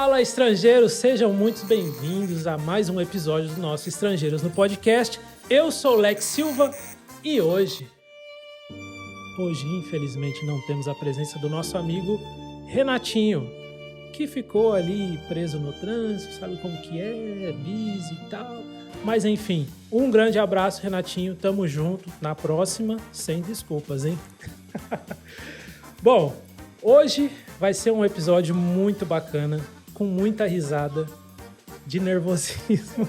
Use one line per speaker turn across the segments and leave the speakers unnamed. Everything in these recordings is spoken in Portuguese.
Fala, estrangeiros! Sejam muito bem-vindos a mais um episódio do nosso Estrangeiros no Podcast. Eu sou o Lex Silva e hoje, infelizmente, não temos a presença do nosso amigo Renatinho, que ficou ali preso no trânsito, sabe como que é, busy e tal. Mas enfim, um grande abraço, Renatinho, tamo junto, na próxima, sem desculpas, hein? Bom, hoje vai ser um episódio muito bacana, com muita risada, de nervosismo.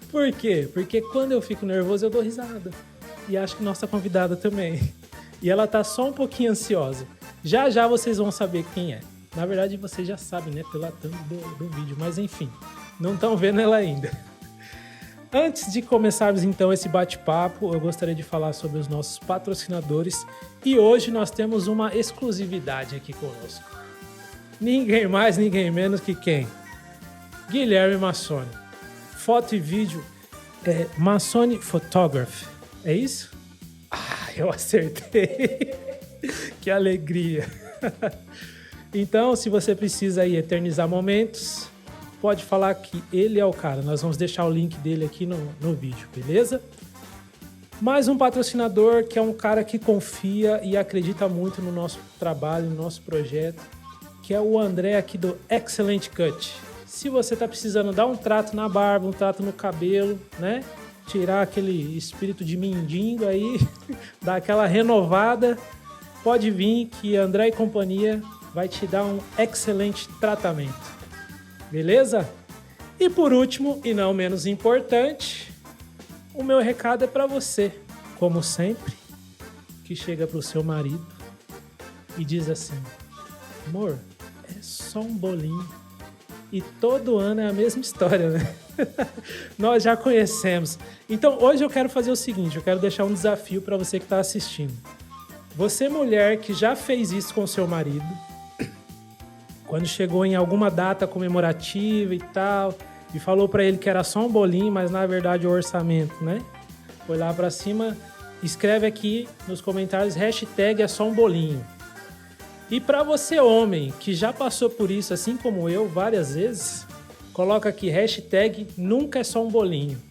Por quê? Porque quando eu fico nervoso eu dou risada. E acho que nossa convidada também. E ela tá só um pouquinho ansiosa. Já já vocês vão saber quem é. Na verdade vocês já sabem, né? Pela thumb do vídeo. Mas enfim, não estão vendo ela ainda. Antes de começarmos então esse bate-papo, eu gostaria de falar sobre os nossos patrocinadores. E hoje nós temos uma exclusividade aqui conosco. Ninguém mais, ninguém menos que quem? Guilherme Massoni. Foto e vídeo Massoni Photography. É isso? Ah, eu acertei. Que alegria. Então, se você precisa aí eternizar momentos, pode falar que ele é o cara. Nós vamos deixar o link dele aqui no vídeo, beleza? Mais um patrocinador que é um cara que confia e acredita muito no nosso trabalho, no nosso projeto, que é o André aqui do Excellent Cut. Se você está precisando dar um trato na barba, um trato no cabelo, né? Tirar aquele espírito de mendigo aí, dar aquela renovada, pode vir que André e companhia vai te dar um excelente tratamento. Beleza? E por último, e não menos importante, o meu recado é para você, como sempre, que chega pro seu marido e diz assim: amor, é só um bolinho. E todo ano é a mesma história, né? Nós já conhecemos. Então, hoje eu quero fazer o seguinte, eu quero deixar um desafio para você que está assistindo. Você, mulher, que já fez isso com seu marido, quando chegou em alguma data comemorativa e tal, e falou para ele que era só um bolinho, mas na verdade o orçamento, né? Foi lá para cima, escreve aqui nos comentários, hashtag é só um bolinho. E para você, homem, que já passou por isso, assim como eu, várias vezes, coloca aqui, hashtag nunca é só um bolinho.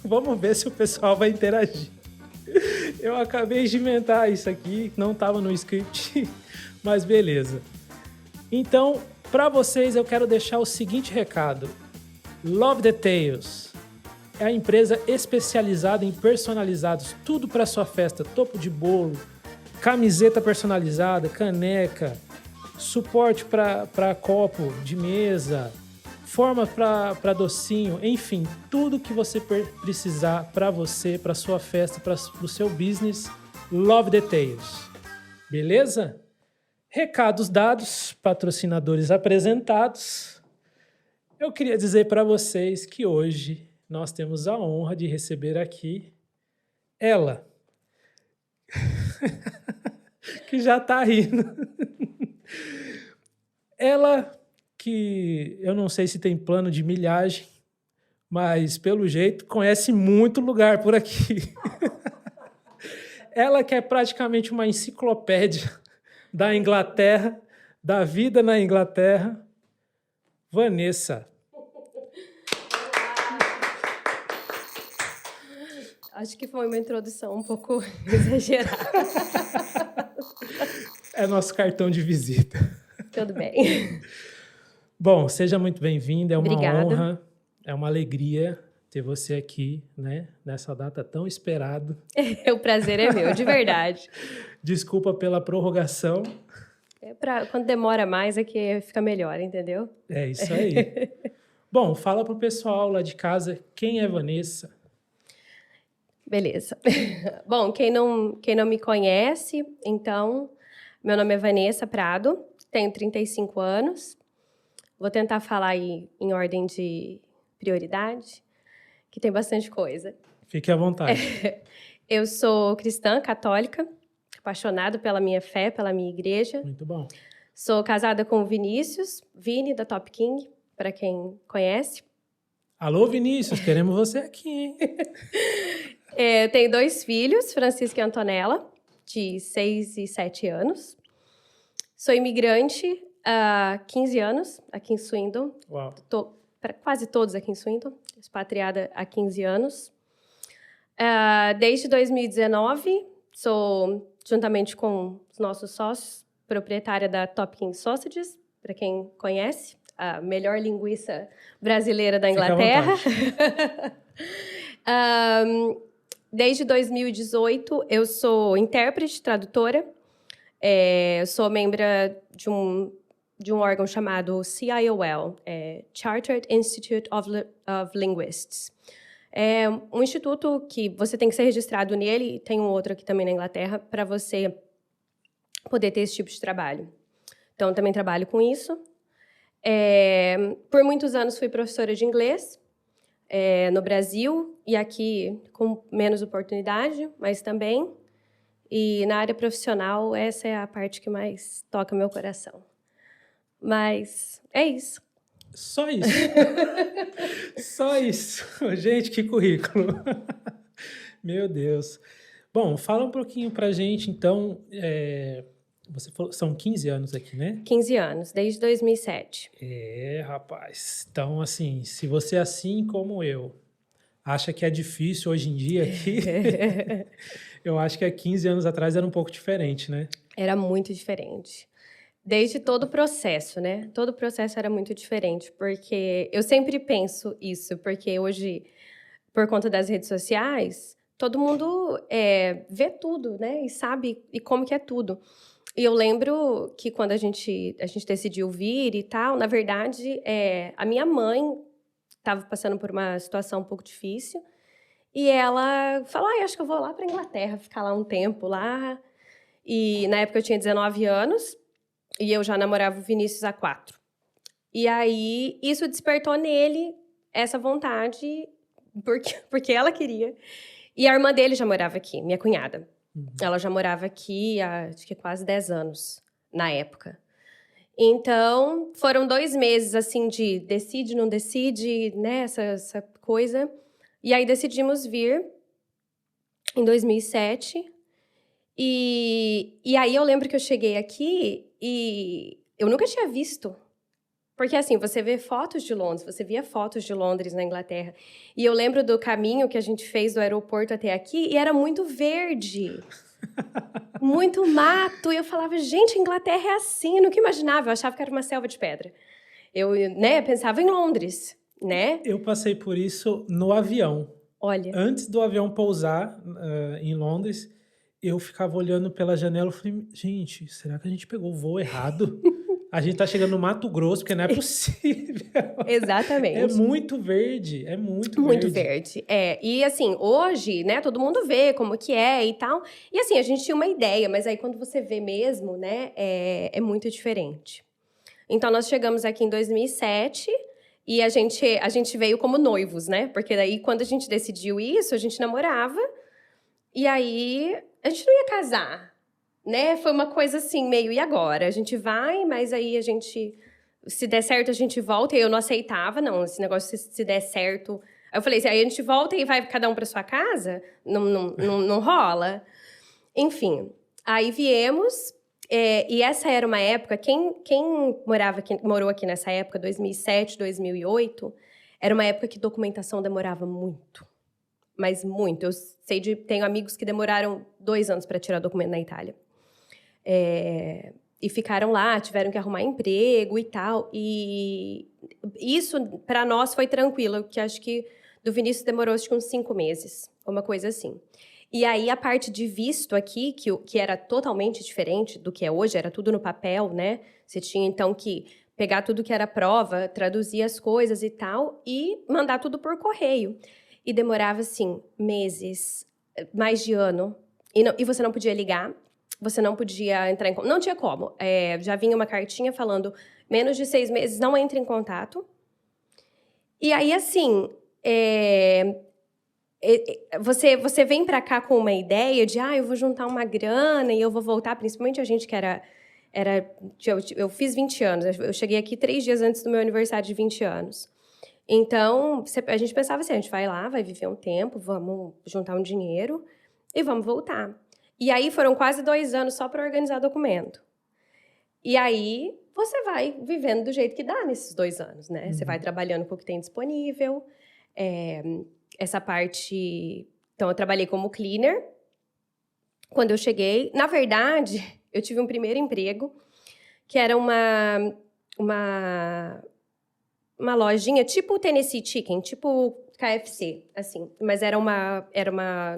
Vamos ver se o pessoal vai interagir. Eu acabei de inventar isso aqui, não estava no script, mas beleza. Então, para vocês, eu quero deixar o seguinte recado. Love Details é a empresa especializada em personalizados, tudo para sua festa, topo de bolo, camiseta personalizada, caneca, suporte para copo de mesa, forma para docinho, enfim, tudo que você precisar para você, para sua festa, para o seu business, Love Details. Beleza? Recados dados, patrocinadores apresentados. Eu queria dizer para vocês que hoje nós temos a honra de receber aqui ela, que já está rindo. Ela que eu não sei se tem plano de milhagem, mas pelo jeito conhece muito lugar por aqui. Ela que é praticamente uma enciclopédia da Inglaterra, da vida na Inglaterra, Vanessa.
Acho que foi uma introdução um pouco exagerada.
É nosso cartão de visita.
Tudo bem.
Bom, seja muito bem-vinda, é uma
Obrigada.
honra, é uma alegria ter você aqui, né, nessa data tão esperada.
O prazer é meu, de verdade.
Desculpa pela prorrogação.
Quando demora mais é que fica melhor, entendeu?
É isso aí. Bom, fala pro pessoal lá de casa quem é Vanessa.
Beleza. Bom, quem não me conhece, então, meu nome é Vanessa Prado, tenho 35 anos. Vou tentar falar aí em ordem de prioridade, que tem bastante coisa.
Fique à vontade.
Eu sou cristã, católica, apaixonada pela minha fé, pela minha igreja.
Muito bom.
Sou casada com o Vinícius, Vini, da Top King, para quem conhece.
Alô, Vinícius, queremos você aqui, hein?
Eu tenho 2 filhos, Francisca e Antonella, de 6 e 7 anos. Sou imigrante há 15 anos aqui em Swindon.
Uau.
Quase todos aqui em Swindon. Expatriada há 15 anos. Desde 2019, sou, juntamente com os nossos sócios, proprietária da Top King Sausages, para quem conhece, a melhor linguiça brasileira da Inglaterra. Desde 2018, eu sou intérprete, tradutora. Eu sou membro de um órgão chamado CIOL, Chartered Institute of Linguists. É um instituto que você tem que ser registrado nele, e tem um outro aqui também na Inglaterra, para você poder ter esse tipo de trabalho. Então, também trabalho com isso. Por muitos anos, fui professora de inglês no Brasil, e aqui com menos oportunidade, mas também. E na área profissional, essa é a parte que mais toca meu coração. Mas é isso.
Só isso. Só isso. Gente, que currículo. Meu Deus. Bom, fala um pouquinho pra gente, então. Você falou, são 15 anos aqui, né?
15 anos, desde 2007.
Rapaz. Então, assim, se você, assim como eu, acha que é difícil hoje em dia aqui, eu acho que há 15 anos atrás era um pouco diferente, né?
Era muito diferente. Desde todo o processo, né? Todo o processo era muito diferente, porque eu sempre penso isso, porque hoje, por conta das redes sociais, todo mundo vê tudo, né? E sabe como que é tudo. E eu lembro que quando a gente decidiu vir e tal, na verdade, a minha mãe estava passando por uma situação um pouco difícil, e ela falou, acho que eu vou lá para a Inglaterra, ficar lá um tempo lá. E na época eu tinha 19 anos, e eu já namorava o Vinícius há 4. E aí, isso despertou nele essa vontade, porque ela queria. E a irmã dele já morava aqui, minha cunhada. Ela já morava aqui há, acho que quase 10 anos, na época. Então, foram 2 meses, assim, de decide, não decide, né, essa coisa. E aí, decidimos vir em 2007. E aí, eu lembro que eu cheguei aqui e eu nunca tinha visto. Porque, assim, você vê fotos de Londres, você via fotos de Londres na Inglaterra. E eu lembro do caminho que a gente fez do aeroporto até aqui, e era muito verde. Muito mato. E eu falava, gente, a Inglaterra é assim. Eu nunca imaginava, eu achava que era uma selva de pedra. Eu, pensava em Londres, né?
Eu passei por isso no avião.
Olha.
Antes do avião pousar em Londres, eu ficava olhando pela janela e falei, gente, será que a gente pegou o voo errado? A gente tá chegando no Mato Grosso, porque não é possível.
Exatamente.
É muito verde, é muito
verde. E assim, hoje, né, todo mundo vê como que é e tal. E assim, a gente tinha uma ideia, mas aí quando você vê mesmo, né, é muito diferente. Então, nós chegamos aqui em 2007 e a gente veio como noivos, né? Porque daí, quando a gente decidiu isso, a gente namorava e aí a gente não ia casar. Né? Foi uma coisa assim, meio, e agora? A gente vai, mas aí a gente... Se der certo, a gente volta. E eu não aceitava, não. Esse negócio, se der certo... Aí eu falei assim, aí a gente volta e vai cada um para sua casa? Não rola. Enfim, aí viemos. E essa era uma época... Quem morou aqui nessa época, 2007, 2008, era uma época que documentação demorava muito. Mas muito. Eu tenho amigos que demoraram 2 anos para tirar documento na Itália. E ficaram lá, tiveram que arrumar emprego e tal. E isso, para nós, foi tranquilo, que acho que do Vinícius demorou acho que uns 5 meses, uma coisa assim. E aí, a parte de visto aqui, que era totalmente diferente do que é hoje, era tudo no papel, né? Você tinha, então, que pegar tudo que era prova, traduzir as coisas e tal, e mandar tudo por correio. E demorava, assim, meses, mais de ano. E você não podia ligar. Você não podia entrar em contato. Não tinha como. Já vinha uma cartinha falando, menos de 6 meses, não entre em contato. E aí, assim, você vem para cá com uma ideia de, eu vou juntar uma grana e eu vou voltar, principalmente a gente que eu fiz 20 anos. Eu cheguei aqui 3 dias antes do meu aniversário de 20 anos. Então, a gente pensava assim, a gente vai lá, vai viver um tempo, vamos juntar um dinheiro e vamos voltar. E aí foram quase 2 anos só para organizar documento. E aí você vai vivendo do jeito que dá nesses 2 anos, né? Você vai trabalhando com o que tem disponível. Essa parte... Então, eu trabalhei como cleaner. Quando eu cheguei... Na verdade, eu tive um primeiro emprego, que era uma lojinha tipo Tennessee Chicken, tipo KFC, assim. Mas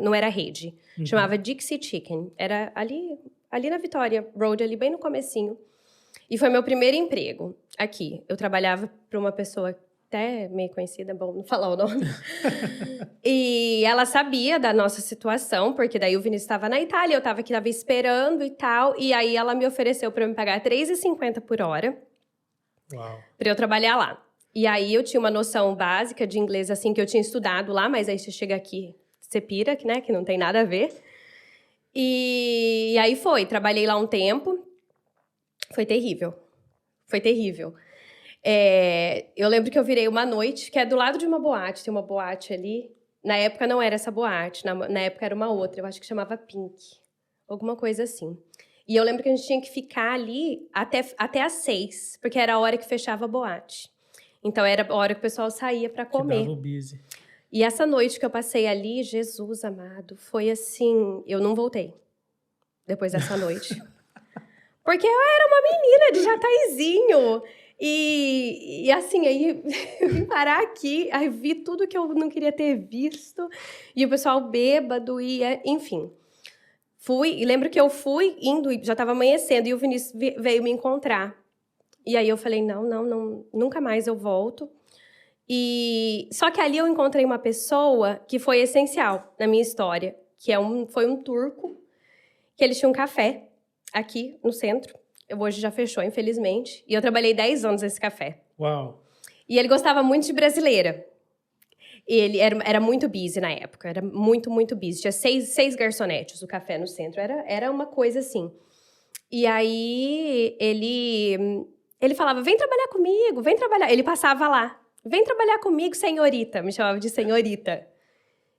não era rede. Chamava Dixie Chicken. Era ali na Vitória Road, ali bem no comecinho. E foi meu primeiro emprego aqui. Eu trabalhava para uma pessoa até meio conhecida, bom, não falar o nome. E ela sabia da nossa situação, porque daí o Vinícius estava na Itália, eu estava aqui, estava esperando e tal. E aí ela me ofereceu para me pagar R$3,50 por hora.
Uau.
Para eu trabalhar lá. E aí eu tinha uma noção básica de inglês, assim, que eu tinha estudado lá, mas aí você chega aqui, você pira, né, que não tem nada a ver. E aí trabalhei lá um tempo. Foi terrível. Foi terrível. Eu lembro que eu virei uma noite, que é do lado de uma boate, tem uma boate ali. Na época não era essa boate, na época era uma outra, eu acho que chamava Pink. Alguma coisa assim. E eu lembro que a gente tinha que ficar ali até às 6, porque era a hora que fechava a boate. Então era a hora que o pessoal saía para comer.
Que dava o busy.
E essa noite que eu passei ali, Jesus amado, foi assim, eu não voltei depois dessa noite. Porque eu era uma menina de Jataizinho. E assim, aí eu vim parar aqui, aí vi tudo que eu não queria ter visto. E o pessoal bêbado, enfim. E lembro que eu fui indo, já estava amanhecendo, e o Vinícius veio me encontrar. E aí eu falei, não, nunca mais eu volto. Só que ali eu encontrei uma pessoa que foi essencial na minha história, que foi um turco, que ele tinha um café aqui no centro. Hoje já fechou, infelizmente. E eu trabalhei 10 anos nesse café.
Uau!
E ele gostava muito de brasileira. Ele era muito busy na época. Era muito, muito busy. Tinha 6 garçonetes, o café no centro. Era uma coisa assim. E aí, ele falava, vem trabalhar comigo, vem trabalhar. Ele passava lá. Vem trabalhar comigo, senhorita. Me chamava de senhorita.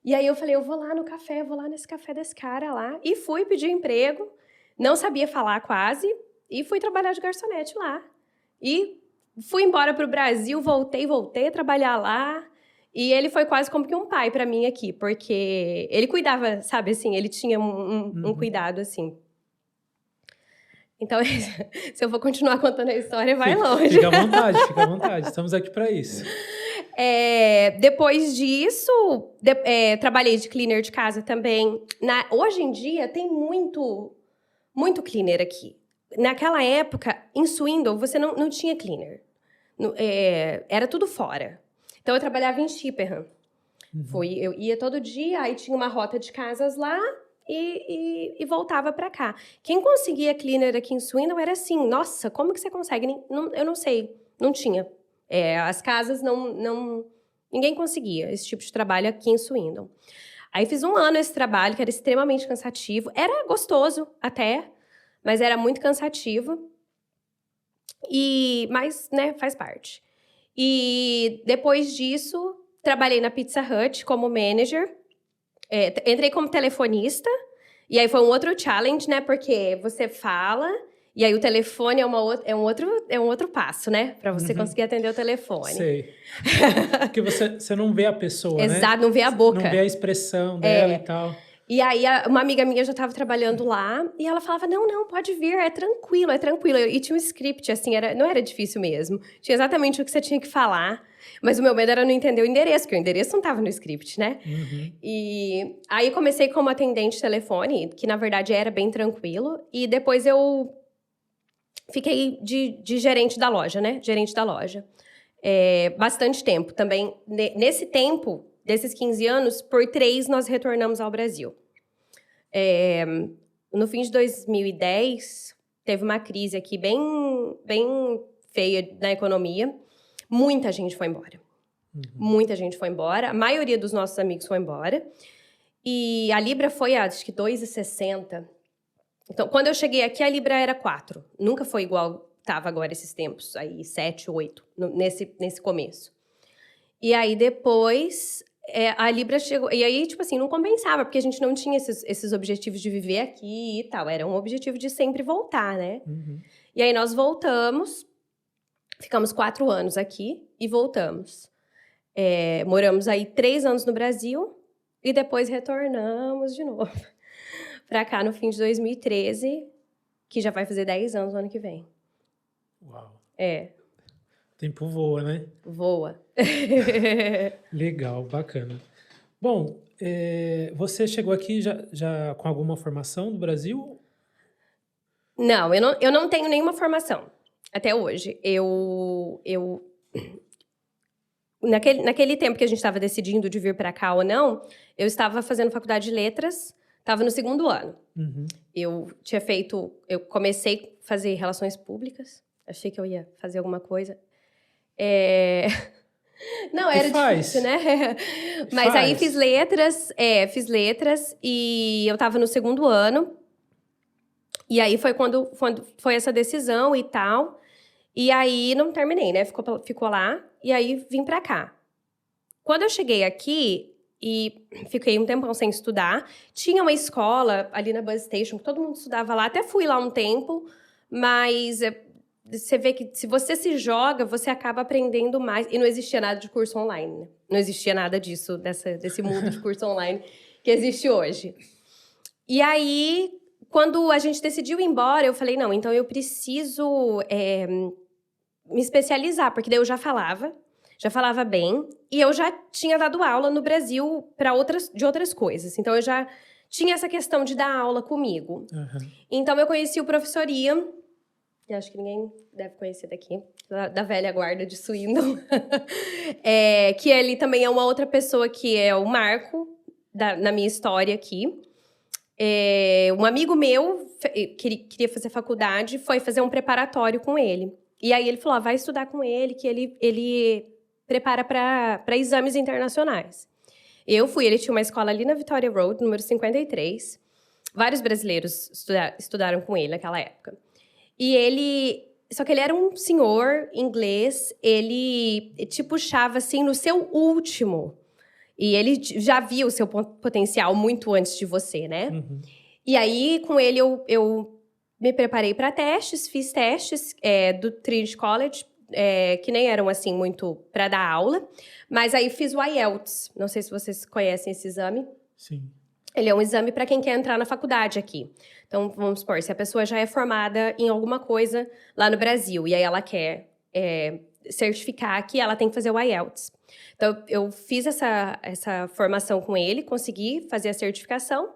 E aí eu falei, eu vou lá no café, vou lá nesse café desse cara lá. E fui pedir emprego. Não sabia falar quase. E fui trabalhar de garçonete lá. E fui embora para o Brasil, voltei a trabalhar lá. E ele foi quase como que um pai para mim aqui, porque ele cuidava, sabe, assim, ele tinha um cuidado, assim. Então, se eu vou continuar contando a história, vai longe.
Fica à vontade. Estamos aqui para isso.
Depois disso, trabalhei de cleaner de casa também. Hoje em dia, tem muito cleaner aqui. Naquela época, em Swindon, você não tinha cleaner. Era tudo fora. Então, eu trabalhava em Chippenham. Eu ia todo dia, aí tinha uma rota de casas lá e voltava para cá. Quem conseguia cleaner aqui em Swindon era assim, nossa, como que você consegue? Eu não sei, não tinha. As casas ninguém conseguia esse tipo de trabalho aqui em Swindon. Aí fiz 1 ano esse trabalho, que era extremamente cansativo. Era gostoso até, mas era muito cansativo. Mas, né, faz parte. E depois disso, trabalhei na Pizza Hut como manager. Entrei como telefonista. E aí foi um outro challenge, né? Porque você fala, e aí o telefone é um outro passo, né? Para você conseguir atender o telefone.
Sei. Porque você não vê a pessoa, né?
Exato, não vê a boca.
Não vê a expressão dela e tal.
E aí, uma amiga minha já estava trabalhando lá, e ela falava, não, pode vir, é tranquilo. E tinha um script, assim, não era difícil mesmo. Tinha exatamente o que você tinha que falar, mas o meu medo era não entender o endereço, porque o endereço não estava no script, né? E aí, comecei como atendente de telefone, que, na verdade, era bem tranquilo, e depois eu fiquei de gerente da loja, né? Gerente da loja. Bastante tempo. Também, nesse tempo, desses 15 anos, por 3 nós retornamos ao Brasil. No fim de 2010, teve uma crise aqui bem feia na economia. Muita gente foi embora. Muita gente foi embora. A maioria dos nossos amigos foi embora. E a Libra foi, acho que 2,60. Então, quando eu cheguei aqui, a Libra era 4. Nunca foi igual estava agora esses tempos, aí 7, 8, nesse começo. E aí, depois, a Libra chegou... E aí, tipo assim, não compensava, porque a gente não tinha esses objetivos de viver aqui e tal. Era um objetivo de sempre voltar, né? E aí, nós voltamos. Ficamos 4 anos aqui e voltamos. Moramos aí 3 anos no Brasil e depois retornamos de novo para cá no fim de 2013, que já vai fazer 10 anos no ano que vem.
Uau.
O
tempo voa, né?
Voa.
Legal, bacana. Bom, você chegou aqui já com alguma formação no Brasil?
Não, eu não tenho nenhuma formação até hoje. Naquele tempo que a gente estava decidindo de vir para cá ou não, eu estava fazendo faculdade de letras, estava no 2º ano.
Uhum.
Eu comecei a fazer relações públicas, achei que eu ia fazer alguma coisa. Não, era difícil, né? Mas aí fiz letras e eu estava no 2º ano. E aí foi quando foi essa decisão e tal. E aí não terminei, né? Ficou lá. E aí vim pra cá. Quando eu cheguei aqui e fiquei um tempão sem estudar, tinha uma escola ali na Bus Station, que todo mundo estudava lá. Até fui lá um tempo, mas você vê que se você se joga, você acaba aprendendo mais. E não existia nada de curso online, né? Não existia nada disso, desse mundo de curso online que existe hoje. E aí, quando a gente decidiu ir embora, eu falei, não, então eu preciso me especializar, porque daí eu já falava bem, e eu já tinha dado aula no Brasil de outras coisas. Então, eu já tinha essa questão de dar aula comigo.
Uhum.
Então, eu conheci o professor Ian, que acho que ninguém deve conhecer daqui, da velha guarda de Swindon, que ele também é uma outra pessoa que é o marco na minha história aqui. Um amigo meu queria fazer faculdade, foi fazer um preparatório com ele. E aí ele falou, vai estudar com ele, que ele prepara para exames internacionais. Eu fui, ele tinha uma escola ali na Victoria Road, número 53. Vários brasileiros estudaram com ele naquela época. Só que ele era um senhor inglês, ele te puxava assim no seu último. E ele já via o seu potencial muito antes de você, né?
Uhum.
E aí, com ele, eu me preparei para testes, fiz testes do Trinity College, que nem eram, assim, muito para dar aula. Mas aí fiz o IELTS. Não sei se vocês conhecem esse exame.
Sim.
Ele é um exame para quem quer entrar na faculdade aqui. Então, vamos supor, se a pessoa já é formada em alguma coisa lá no Brasil, e aí ela quer certificar aqui, ela tem que fazer o IELTS. Então, eu fiz essa formação com ele, consegui fazer a certificação,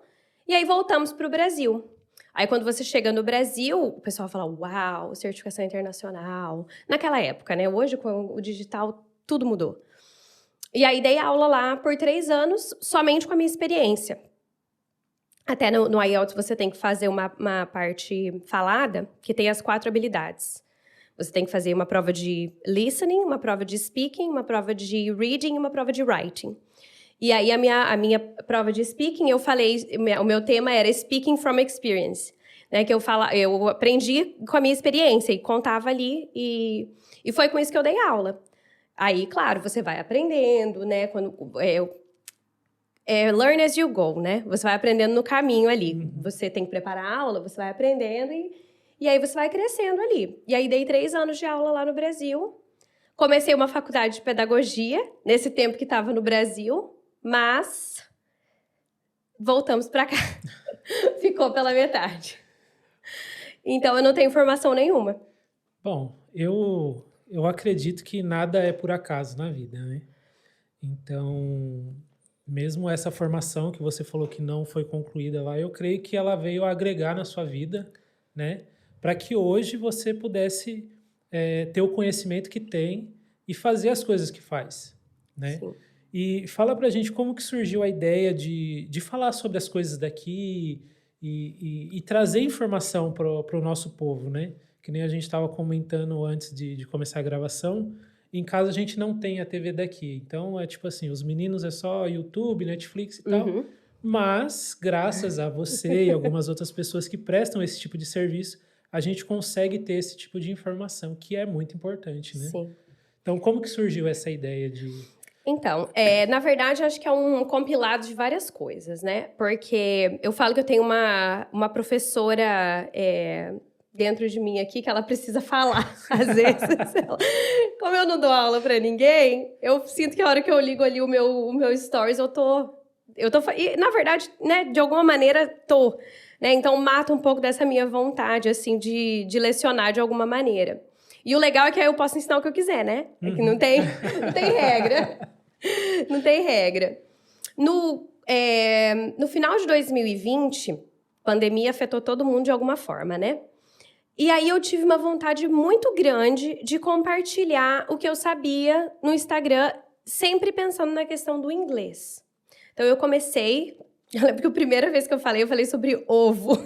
e aí voltamos para o Brasil. Aí, quando você chega no Brasil, o pessoal fala, uau, certificação internacional. Naquela época, né? Hoje, com o digital, tudo mudou. E aí, dei aula lá por 3 anos, somente com a minha experiência. Até no IELTS, você tem que fazer uma parte falada, que tem as 4 habilidades. Você tem que fazer uma prova de listening, uma prova de speaking, uma prova de reading e uma prova de writing. E aí, a minha prova de speaking, eu falei... O meu tema era Speaking from Experience. Né, que eu aprendi com a minha experiência e contava ali. E foi com isso que eu dei aula. Aí, claro, você vai aprendendo, né? Learn as you go, né? Você vai aprendendo no caminho ali.
Uhum.
Você tem que preparar a aula, você vai aprendendo e aí você vai crescendo ali. E aí dei 3 anos de aula lá no Brasil. Comecei uma faculdade de pedagogia, nesse tempo que estava no Brasil, mas voltamos para cá. Ficou pela metade. Então, eu não tenho formação nenhuma.
Bom, eu acredito que nada é por acaso na vida, né? Então, mesmo essa formação que você falou que não foi concluída lá, eu creio que ela veio agregar na sua vida, né? Para que hoje você pudesse ter o conhecimento que tem e fazer as coisas que faz, né?
Sim.
E fala pra gente como que surgiu a ideia de falar sobre as coisas daqui e trazer informação para o nosso povo, né? Que nem a gente estava comentando antes de começar a gravação. Em casa a gente não tem a TV daqui. Então, é tipo assim, os meninos é só YouTube, Netflix e tal.
Uhum.
Mas, graças a você e algumas outras pessoas que prestam esse tipo de serviço, a gente consegue ter esse tipo de informação, que é muito importante, né?
Sim.
Então, como que surgiu essa ideia de...
Então, na verdade, acho que é um compilado de várias coisas, né? Porque eu falo que eu tenho uma professora dentro de mim aqui que ela precisa falar. Às vezes, como eu não dou aula pra ninguém, eu sinto que a hora que eu ligo ali o meu stories, eu tô... E, na verdade, né, de alguma maneira, tô. Né? Então, mata um pouco dessa minha vontade, assim, de lecionar de alguma maneira. E o legal é que aí eu posso ensinar o que eu quiser, né? É que não tem regra. Não tem regra. No final de 2020, pandemia afetou todo mundo de alguma forma, né? E aí eu tive uma vontade muito grande de compartilhar o que eu sabia no Instagram, sempre pensando na questão do inglês. Então eu lembro que a primeira vez que eu falei sobre ovo.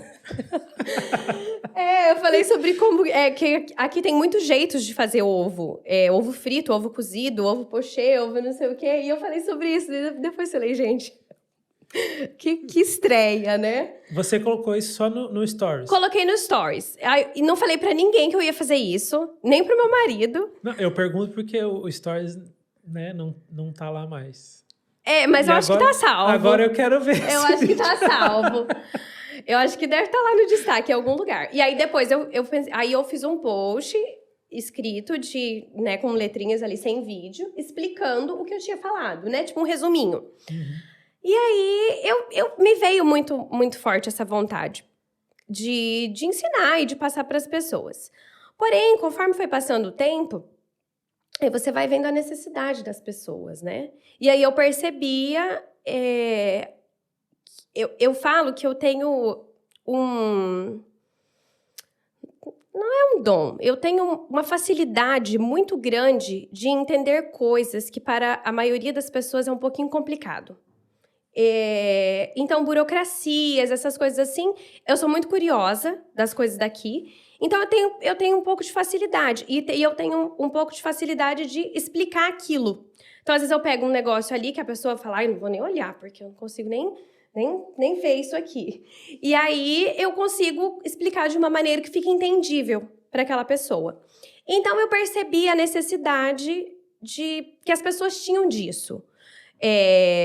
Eu falei sobre como... que aqui tem muitos jeitos de fazer ovo. Ovo frito, ovo cozido, ovo pochê, ovo não sei o quê. E eu falei sobre isso. Depois eu falei, gente... Que estreia, né?
Você colocou isso só no Stories?
Coloquei no Stories. E não falei pra ninguém que eu ia fazer isso. Nem pro meu marido.
Não, eu pergunto porque o Stories, né, não tá lá mais.
Mas eu acho que tá salvo.
Agora eu quero ver.
Eu acho que tá salvo. Eu acho que deve estar lá no destaque em algum lugar. E aí depois eu fiz um post escrito né, com letrinhas ali sem vídeo, explicando o que eu tinha falado, né? Tipo um resuminho.
Uhum.
E aí me veio muito, muito forte essa vontade de ensinar e de passar para as pessoas. Porém, conforme foi passando o tempo, aí você vai vendo a necessidade das pessoas, né? E aí eu percebia... Eu falo que eu tenho não é um dom. Eu tenho uma facilidade muito grande de entender coisas que para a maioria das pessoas é um pouquinho complicado. Então, burocracias, essas coisas assim, eu sou muito curiosa das coisas daqui. Então, eu tenho um pouco de facilidade. E eu tenho um pouco de facilidade de explicar aquilo. Então, às vezes eu pego um negócio ali que a pessoa fala, não vou nem olhar, porque eu não consigo nem ver isso aqui. E aí, eu consigo explicar de uma maneira que fique entendível para aquela pessoa. Então, eu percebi a necessidade que as pessoas tinham disso.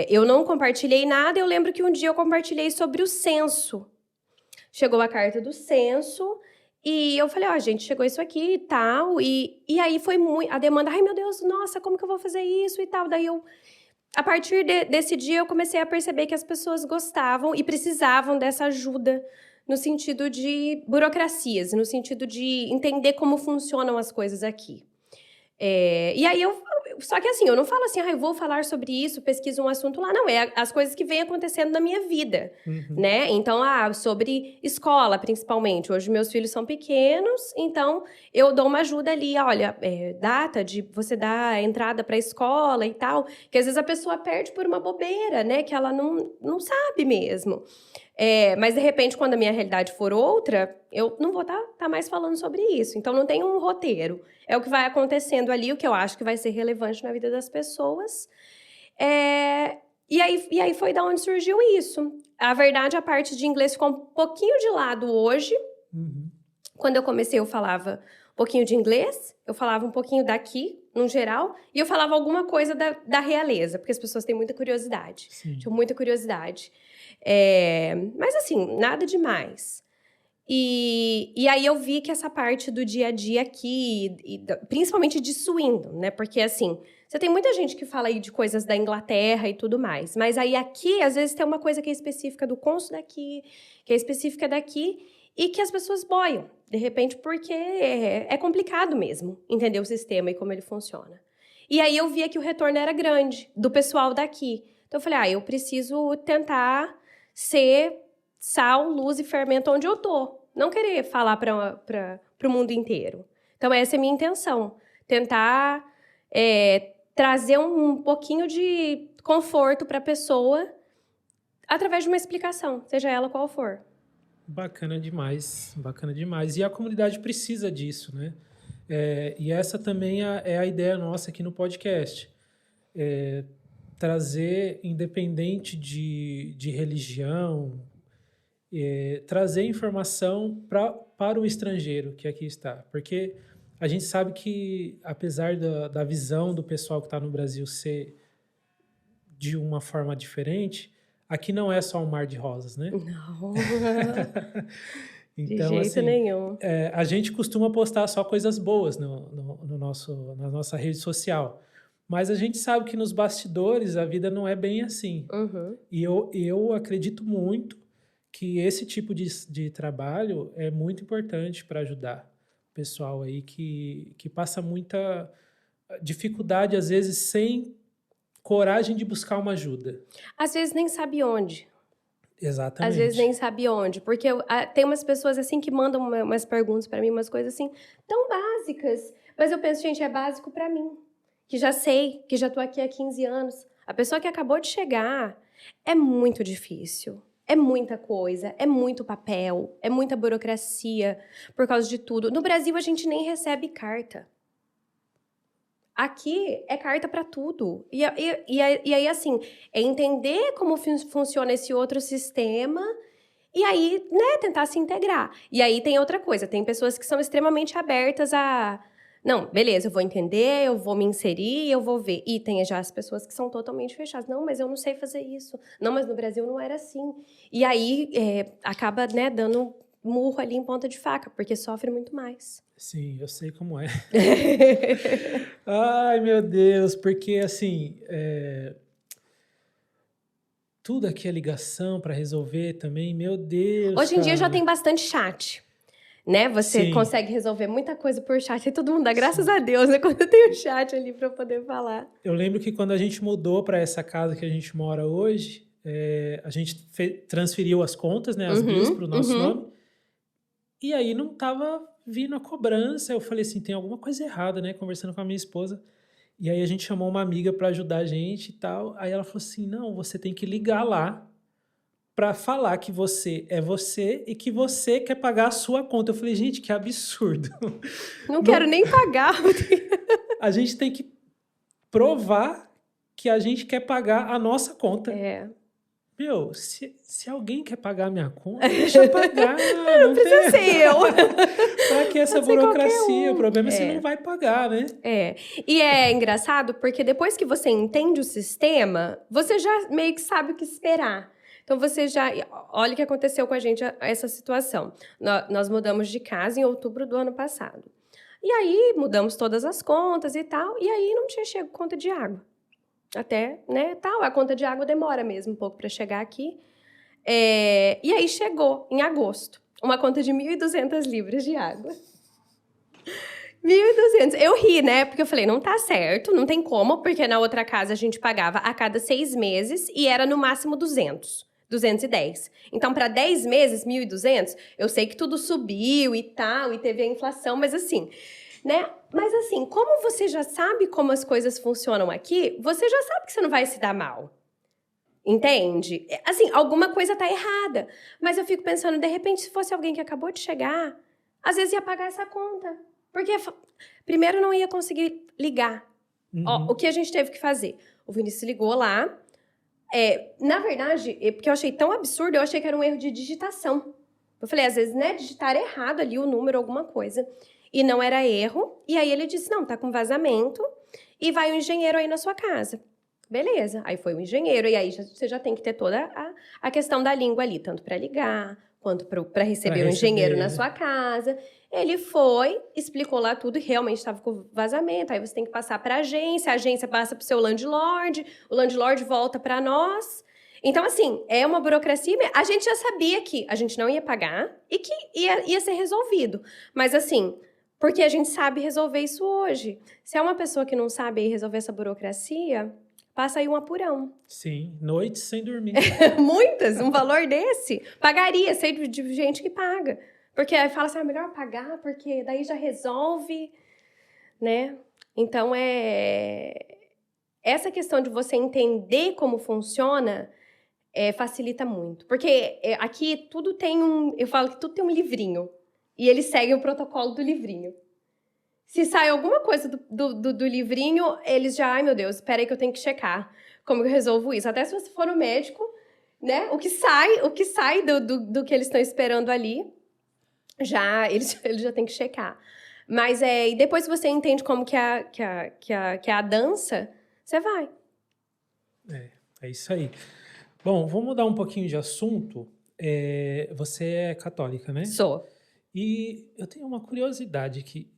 Eu não compartilhei nada, eu lembro que um dia eu compartilhei sobre o censo. Chegou a carta do censo, e eu falei, gente, chegou isso aqui e tal, e aí foi muito, a demanda, ai meu Deus, nossa, como que eu vou fazer isso e tal, daí a partir desse dia eu comecei a perceber que as pessoas gostavam e precisavam dessa ajuda no sentido de burocracias, no sentido de entender como funcionam as coisas aqui. E aí só que assim, eu não falo assim, eu vou falar sobre isso, pesquiso um assunto lá. Não, é as coisas que vêm acontecendo na minha vida, né? Então, sobre escola, principalmente. Hoje, meus filhos são pequenos, então eu dou uma ajuda ali. Olha, data de você dar a entrada para a escola e tal, que às vezes a pessoa perde por uma bobeira, né? Que ela não sabe mesmo. Mas, de repente, quando a minha realidade for outra, eu não vou tá mais falando sobre isso. Então, não tem um roteiro. É o que vai acontecendo ali, o que eu acho que vai ser relevante na vida das pessoas. E aí foi da onde surgiu isso. A verdade, a parte de inglês ficou um pouquinho de lado hoje.
Uhum.
Quando eu comecei, eu falava um pouquinho de inglês, eu falava um pouquinho daqui, no geral, e eu falava alguma coisa da realeza, porque as pessoas têm muita curiosidade. Tinham muita curiosidade. Mas, assim, nada demais. E aí eu vi que essa parte do dia a dia aqui, principalmente de Swindon, né? Porque, assim, você tem muita gente que fala aí de coisas da Inglaterra e tudo mais, mas aí aqui, às vezes, tem uma coisa que é específica do cônsul daqui, que é específica daqui, e que as pessoas boiam, de repente, porque é complicado mesmo entender o sistema e como ele funciona. E aí eu via que o retorno era grande do pessoal daqui. Então eu falei, eu preciso tentar ser sal, luz e fermento onde eu tô. Não querer falar para o mundo inteiro. Então, essa é a minha intenção. Tentar trazer um pouquinho de conforto para a pessoa através de uma explicação, seja ela qual for.
Bacana demais, bacana demais. E a comunidade precisa disso, né? E essa também é a ideia nossa aqui no podcast. Trazer, independente de religião, trazer informação para o estrangeiro que aqui está. Porque a gente sabe que, apesar da visão do pessoal que está no Brasil ser de uma forma diferente, aqui não é só um mar de rosas, né?
Não.
Então,
De jeito
assim,
nenhum.
a gente costuma postar só coisas boas na nossa rede social. Mas a gente sabe que nos bastidores a vida não é bem assim.
Uhum.
E eu acredito muito que esse tipo de trabalho é muito importante para ajudar o pessoal aí que passa muita dificuldade, às vezes, sem coragem de buscar uma ajuda.
Às vezes nem sabe onde. Às vezes nem
Exatamente.
sabe onde. Porque tem umas pessoas assim que mandam umas perguntas pra mim, umas coisas assim, tão básicas. Mas eu penso, gente, é básico pra mim. Que já sei, que já tô aqui há 15 anos. A pessoa que acabou de chegar é muito difícil. É muita coisa, é muito papel, é muita burocracia por causa de tudo. No Brasil, a gente nem recebe carta. Aqui é carta para tudo. E aí, assim, é entender como funciona esse outro sistema e aí, né, tentar se integrar. E aí tem outra coisa, tem pessoas que são extremamente abertas a... Não, beleza, eu vou entender, eu vou me inserir, eu vou ver. E tem já as pessoas que são totalmente fechadas. Não, mas eu não sei fazer isso. Não, mas no Brasil não era assim. E aí, acaba, né, dando murro ali em ponta de faca, porque sofre muito mais.
Sim, eu sei como é. Ai, meu Deus, porque assim, tudo aqui é ligação para resolver também, meu Deus,
Hoje em dia já tem
cara.
bastante chat, né? Você
Sim,
consegue resolver muita coisa por chat. E todo mundo dá graças
sim.
a Deus, né? Quando tem o chat ali para poder falar.
Eu lembro que quando a gente mudou para essa casa que a gente mora hoje, a gente transferiu as contas, né, as bills para o
Uhum,
nosso
uhum.
nome, e aí não tava vindo a cobrança. Eu falei assim, tem alguma coisa errada, né? Conversando com a minha esposa. E aí a gente chamou uma amiga para ajudar a gente e tal. Aí ela falou assim, não, você tem que ligar lá para falar que você é você e que você quer pagar a sua conta. Eu falei, gente, que absurdo.
Não quero
Não,
nem pagar.
a gente tem que provar que a gente quer pagar a nossa conta.
É.
Meu, se alguém quer pagar a minha conta, deixa pagar,
Não
não tem.
precisa ser eu.
Para que essa
Pode ser qualquer
burocracia? O
um.
problema é se não vai pagar, né?
É. E é engraçado porque depois que você entende o sistema, você já meio que sabe o que esperar. Então você já. Olha o que aconteceu com a gente, essa situação. Nós mudamos de casa em outubro do ano passado. E aí mudamos todas as contas e tal, e aí não tinha chego conta de água. Até, né, tal, a conta de água demora mesmo um pouco para chegar aqui. E aí chegou, em agosto, uma conta de 1.200 libras de água. 1.200. Eu ri, né, porque eu falei, não tá certo, não tem como, porque na outra casa a gente pagava a cada 6 meses e era no máximo 210. Então, para 10 meses, 1.200, eu sei que tudo subiu e tal, e teve a inflação, mas assim, né? Mas assim, como você já sabe como as coisas funcionam aqui, você já sabe que você não vai se dar mal. Entende? Assim, alguma coisa tá errada. Mas eu fico pensando, de repente, se fosse alguém que acabou de chegar, às vezes ia pagar essa conta. Porque primeiro não ia conseguir ligar. Ó, o que a gente teve que fazer? O Vinícius ligou lá. Na verdade, porque eu achei tão absurdo, eu achei que era um erro de digitação. Eu falei, às vezes, né, digitar errado ali o número, alguma coisa. E não era erro. E aí ele disse, não, tá com vazamento e vai um engenheiro aí na sua casa. Beleza. Aí foi o engenheiro e aí você já tem que ter toda a questão da língua ali, tanto para ligar, quanto para receber o engenheiro na sua casa. Ele foi, explicou lá tudo e realmente estava com vazamento. Aí você tem que passar para a agência passa para o seu landlord, o landlord volta para nós. Então, assim, é uma burocracia. A gente já sabia que a gente não ia pagar e que ia ser resolvido. Mas, assim, porque a gente sabe resolver isso hoje. Se é uma pessoa que não sabe resolver essa burocracia, passa aí um apurão.
Sim, noites sem dormir.
Muitas, um valor desse. Pagaria, sei de gente que paga. Porque aí fala assim, melhor pagar, porque daí já resolve, né? Então, essa questão de você entender como funciona facilita muito. Porque aqui tudo tem eu falo que tudo tem um livrinho. E eles seguem o protocolo do livrinho. Se sai alguma coisa do livrinho, eles já, ai meu Deus, espera aí que eu tenho que checar como eu resolvo isso. Até se você for no médico, né? O que sai do que eles estão esperando ali, eles já têm que checar. Mas e depois que você entende como que é a dança, você vai.
É isso aí. Bom, vamos mudar um pouquinho de assunto. você é católica, né?
Sou.
E eu tenho uma curiosidade aqui.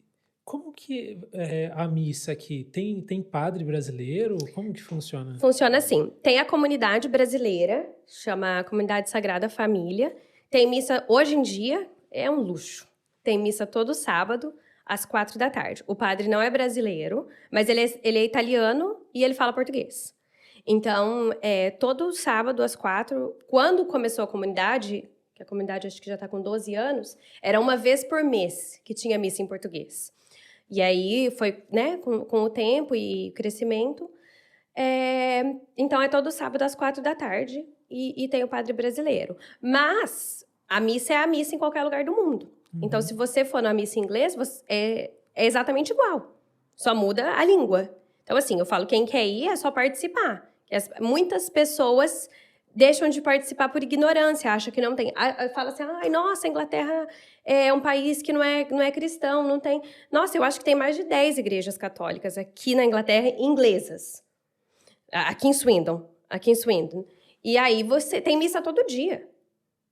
Como que é a missa aqui? Tem padre brasileiro? Como que funciona?
Funciona assim. Tem a comunidade brasileira, chama Comunidade Sagrada Família. Tem missa, hoje em dia, é um luxo. Tem missa todo sábado, às 4 da tarde. O padre não é brasileiro, mas ele é italiano e ele fala português. Então, todo sábado, às 4, quando começou a comunidade, que a comunidade acho que já está com 12 anos, era uma vez por mês que tinha missa em português. E aí foi, né, com o tempo e crescimento. Então, é todo sábado às 4 da tarde e tem o padre brasileiro. Mas a missa é a missa em qualquer lugar do mundo. Então, se você for na missa em inglês, é exatamente igual. Só muda a língua. Então, assim, eu falo, quem quer ir é só participar. Muitas pessoas deixam de participar por ignorância, acham que não tem. Fala assim, ai, nossa, a Inglaterra é um país que não é cristão, não tem... Nossa, eu acho que tem mais de 10 igrejas católicas aqui na Inglaterra, inglesas. Aqui em Swindon. E aí você tem missa todo dia,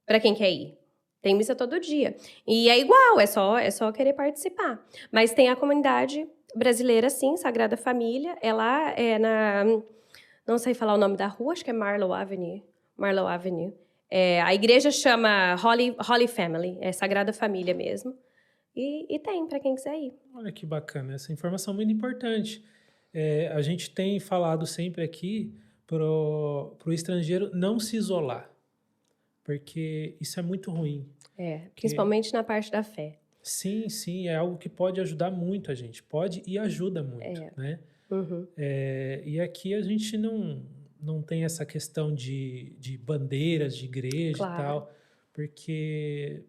para quem quer ir. Tem missa todo dia. E é igual, é só querer participar. Mas tem a comunidade brasileira, sim, Sagrada Família. Ela é na... Não sei falar o nome da rua, acho que é Marlow Avenue. A igreja chama Holy Family, é Sagrada Família mesmo. E tem, para quem quiser ir.
Olha que bacana, essa informação é muito importante. A gente tem falado sempre aqui pro estrangeiro não se isolar, porque isso é muito ruim.
Principalmente na parte da fé.
Sim, sim, é algo que pode ajudar muito a gente, pode e ajuda muito, né?
Uhum.
E aqui a gente não tem essa questão de bandeiras de igreja e tal, porque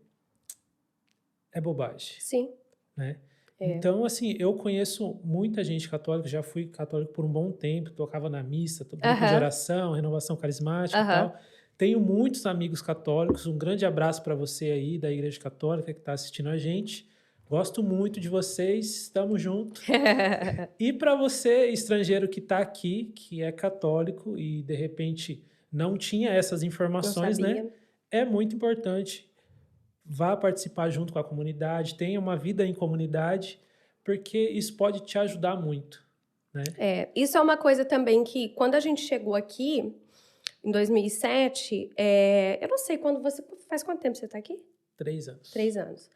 é bobagem.
Sim.
Né? Então, assim, eu conheço muita gente católica, já fui católico por um bom tempo, tocava na missa, grupo de oração, renovação carismática e tal. Tenho muitos amigos católicos, um grande abraço para você aí da Igreja Católica que está assistindo a gente. Gosto muito de vocês, estamos juntos. E para você, estrangeiro que está aqui, que é católico e de repente não tinha essas informações, né? É muito importante. Vá participar junto com a comunidade, tenha uma vida em comunidade, porque isso pode te ajudar muito, né?
Isso é uma coisa também que, quando a gente chegou aqui, em 2007, eu não sei quando você... Faz quanto tempo você está aqui?
3 anos.
3 anos.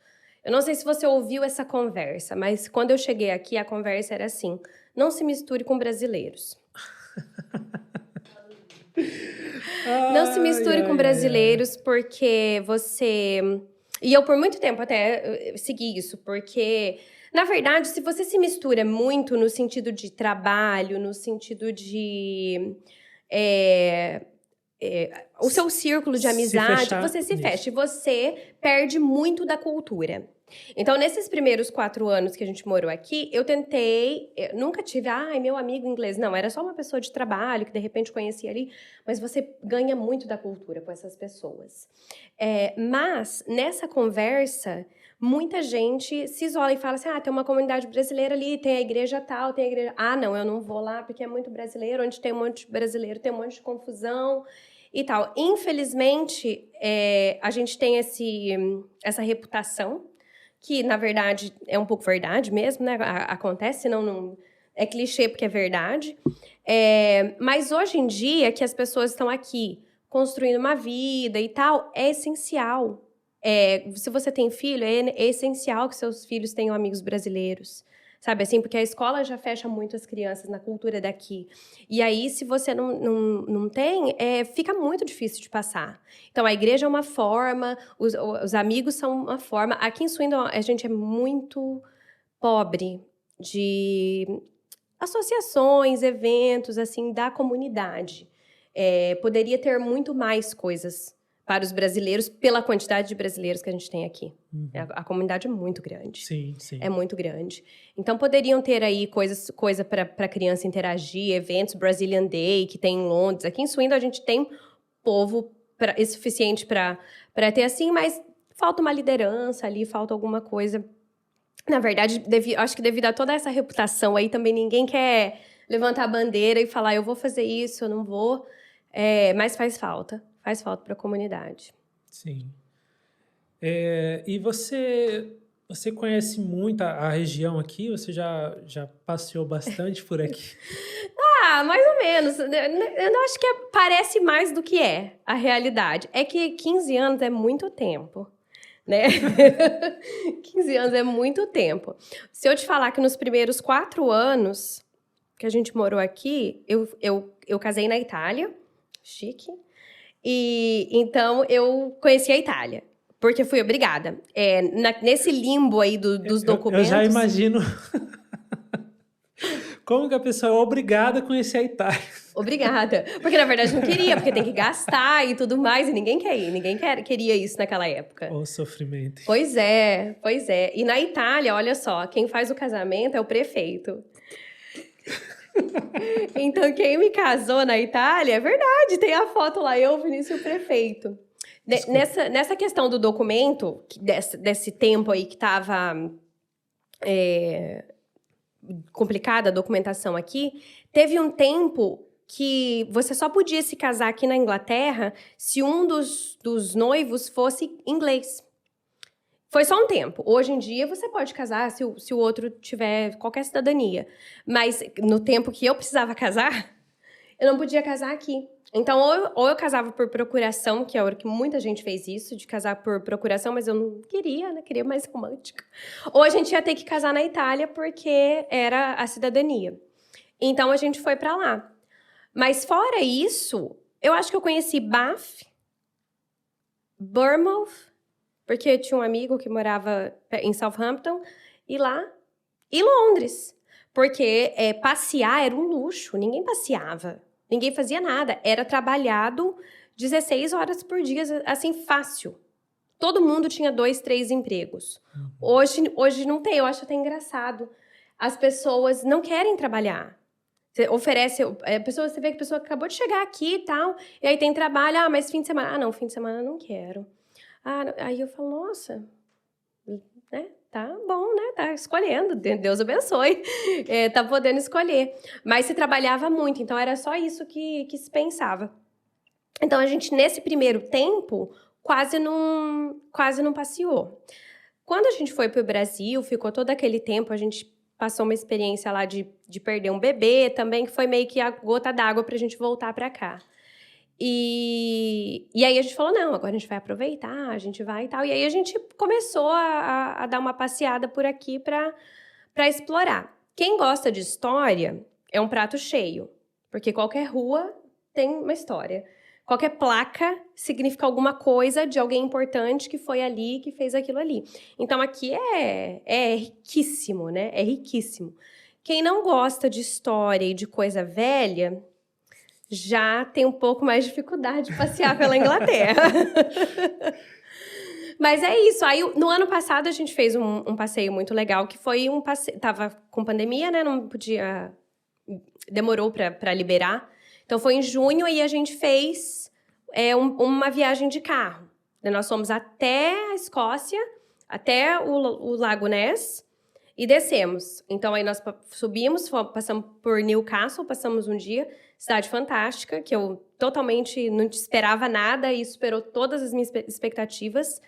Eu não sei se você ouviu essa conversa, mas quando eu cheguei aqui, a conversa era assim, não se misture com brasileiros. Não se misture com brasileiros, porque você... E eu, por muito tempo, até segui isso, porque, na verdade, se você se mistura muito no sentido de trabalho, no sentido de... o seu círculo de amizade, você se fecha e você perde muito da cultura. Então, nesses primeiros 4 anos que a gente morou aqui, eu nunca tive, meu amigo inglês. Não, era só uma pessoa de trabalho que de repente conhecia ali, mas você ganha muito da cultura com essas pessoas. Mas, nessa conversa, muita gente se isola e fala assim, tem uma comunidade brasileira ali, tem a igreja tal, tem a igreja... não, eu não vou lá porque é muito brasileiro, onde tem um monte de brasileiro, tem um monte de confusão e tal. Infelizmente, a gente tem essa reputação, que, na verdade, é um pouco verdade mesmo, né? Acontece, senão não... É clichê porque é verdade. Mas hoje em dia, que as pessoas estão aqui construindo uma vida e tal, é essencial. Se você tem filho, é essencial que seus filhos tenham amigos brasileiros. Sabe assim? Porque a escola já fecha muito as crianças na cultura daqui. E aí, se você não tem, fica muito difícil de passar. Então, a igreja é uma forma, os amigos são uma forma. Aqui em Swindon, a gente é muito pobre de associações, eventos, assim, da comunidade. Poderia ter muito mais coisas para os brasileiros, pela quantidade de brasileiros que a gente tem aqui. A comunidade é muito grande.
Sim, sim.
É muito grande. Então, poderiam ter aí coisa para a criança interagir, eventos, Brazilian Day, que tem em Londres. Aqui em Swindon, a gente tem povo suficiente para ter assim, mas falta uma liderança ali, falta alguma coisa. Na verdade, acho que devido a toda essa reputação aí, também ninguém quer levantar a bandeira e falar, eu vou fazer isso, eu não vou. Mas faz falta para a comunidade.
Sim. E você conhece muito a região aqui? Você já passeou bastante por aqui?
Ah, mais ou menos. Eu não acho que parece mais do que é a realidade. É que 15 anos é muito tempo, né? 15 anos é muito tempo. Se eu te falar que nos primeiros 4 anos que a gente morou aqui, eu casei na Itália, chique, e então eu conheci a Itália, porque fui obrigada. Nesse limbo aí dos documentos...
Eu já imagino como que a pessoa é obrigada a conhecer a Itália.
Obrigada. Porque, na verdade, não queria, porque tem que gastar e tudo mais, e ninguém quer ir, queria isso naquela época.
O sofrimento.
Pois é, pois é. E na Itália, olha só, quem faz o casamento é o prefeito. Então, quem me casou na Itália, é verdade, tem a foto lá, eu, Vinícius, e o prefeito. Nessa questão do documento, desse tempo aí que estava complicada a documentação aqui, teve um tempo que você só podia se casar aqui na Inglaterra se um dos noivos fosse inglês. Foi só um tempo. Hoje em dia, você pode casar se o outro tiver qualquer cidadania. Mas no tempo que eu precisava casar, eu não podia casar aqui. Então, ou eu casava por procuração, que é o que muita gente fez isso, de casar por procuração, mas eu não queria, né? Queria mais romântica. Ou a gente ia ter que casar na Itália, porque era a cidadania. Então, a gente foi para lá. Mas fora isso, eu acho que eu conheci Bath, Bournemouth, porque tinha um amigo que morava em Southampton, e Londres. Porque passear era um luxo, ninguém passeava, ninguém fazia nada. Era trabalhado 16 horas por dia, assim, fácil. Todo mundo tinha 2, 3 empregos. Hoje não tem, eu acho até engraçado. As pessoas não querem trabalhar. Você oferece, você vê que a pessoa acabou de chegar aqui e tal, e aí tem trabalho, mas fim de semana, não, fim de semana eu não quero. Aí eu falo, nossa, né, tá bom, né, tá escolhendo, Deus abençoe, tá podendo escolher. Mas se trabalhava muito, então era só isso que se pensava. Então a gente, nesse primeiro tempo, quase não passeou. Quando a gente foi para o Brasil, ficou todo aquele tempo, a gente passou uma experiência lá de perder um bebê também, que foi meio que a gota d'água para a gente voltar para cá. E aí a gente falou, não, agora a gente vai aproveitar, a gente vai e tal. E aí a gente começou a dar uma passeada por aqui para explorar. Quem gosta de história é um prato cheio, porque qualquer rua tem uma história. Qualquer placa significa alguma coisa de alguém importante que foi ali, que fez aquilo ali. Então, aqui é riquíssimo, né? É riquíssimo. Quem não gosta de história e de coisa velha, já tem um pouco mais de dificuldade de passear pela Inglaterra. Mas é isso. Aí, no ano passado, a gente fez um passeio muito legal, que foi um passeio... Tava com pandemia, né? Não podia... Demorou para liberar. Então, foi em junho e a gente fez uma viagem de carro. Nós fomos até a Escócia, até o Lago Ness e descemos. Então, aí nós subimos, passamos por Newcastle, passamos um dia, cidade fantástica, que eu totalmente não esperava nada e superou todas as minhas expectativas.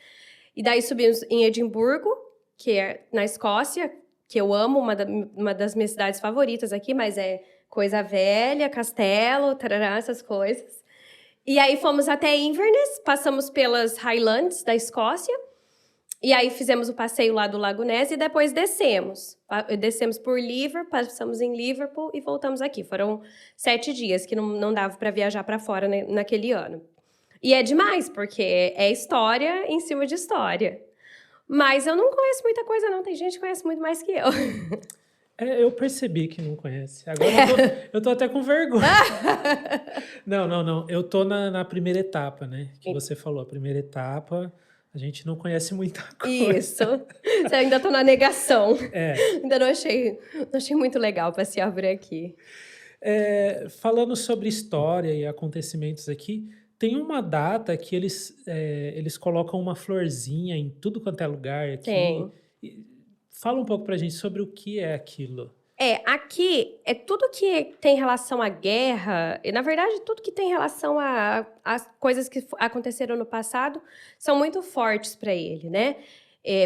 E daí subimos em Edimburgo, que é na Escócia, que eu amo, uma das minhas cidades favoritas aqui, mas é coisa velha, castelo, tarará, essas coisas. E aí fomos até Inverness, passamos pelas Highlands da Escócia, e aí fizemos o passeio lá do Lago Ness e depois descemos. Descemos por Liverpool, passamos em Liverpool e voltamos aqui. Foram 7 dias que não dava para viajar para fora naquele ano. E é demais, porque é história em cima de história. Mas eu não conheço muita coisa, não. Tem gente que conhece muito mais que eu.
Eu percebi que não conhece. Agora eu tô até com vergonha. Não. Eu tô na primeira etapa, né? Que você falou, a primeira etapa, a gente não conhece muita coisa.
Isso. Você ainda tô na negação. Ainda não achei muito legal passear por aqui.
Falando sobre história e acontecimentos aqui, tem uma data que eles colocam uma florzinha em tudo quanto é lugar aqui.
Tem.
Fala um pouco pra gente sobre o que é aquilo.
Aqui é tudo que tem relação à guerra, e na verdade tudo que tem relação às coisas que aconteceram no passado são muito fortes para ele, né?